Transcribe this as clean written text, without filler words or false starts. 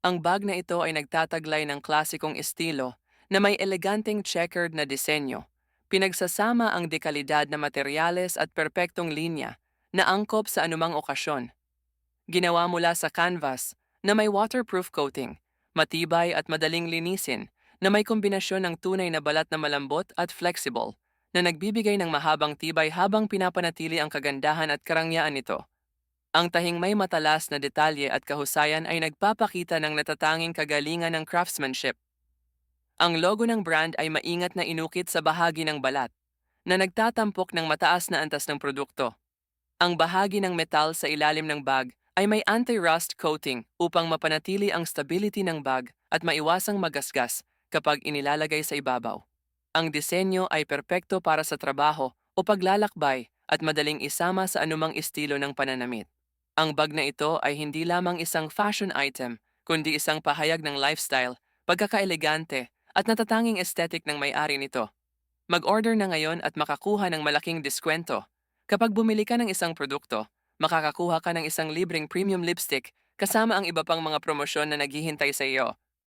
Ang bag na ito ay nagtataglay ng klasikong estilo na may eleganteng checkered na disenyo. Pinagsasama ang dekalidad na materyales at perpektong linya na angkop sa anumang okasyon. Ginawa mula sa canvas na may waterproof coating, matibay at madaling linisin na may kombinasyon ng tunay na balat na malambot at flexible na nagbibigay ng mahabang tibay habang pinapanatili ang kagandahan at karangyaan nito. Ang tahing may matalas na detalye at kahusayan ay nagpapakita ng natatanging kagalingan ng craftsmanship. Ang logo ng brand ay maingat na inukit sa bahagi ng balat, na nagtatampok ng mataas na antas ng produkto. Ang bahagi ng metal sa ilalim ng bag ay may anti-rust coating upang mapanatili ang stability ng bag at maiwasang magasgas kapag inilalagay sa ibabaw. Ang disenyo ay perpekto para sa trabaho o paglalakbay at madaling isama sa anumang estilo ng pananamit. Ang bag na ito ay hindi lamang isang fashion item, kundi isang pahayag ng lifestyle, pagkakaelegante, at natatanging aesthetic ng may-ari nito. Mag-order na ngayon at makakuha ng malaking diskwento. Kapag bumili ka ng isang produkto, makakakuha ka ng isang libreng premium lipstick kasama ang iba pang mga promosyon na naghihintay sa iyo.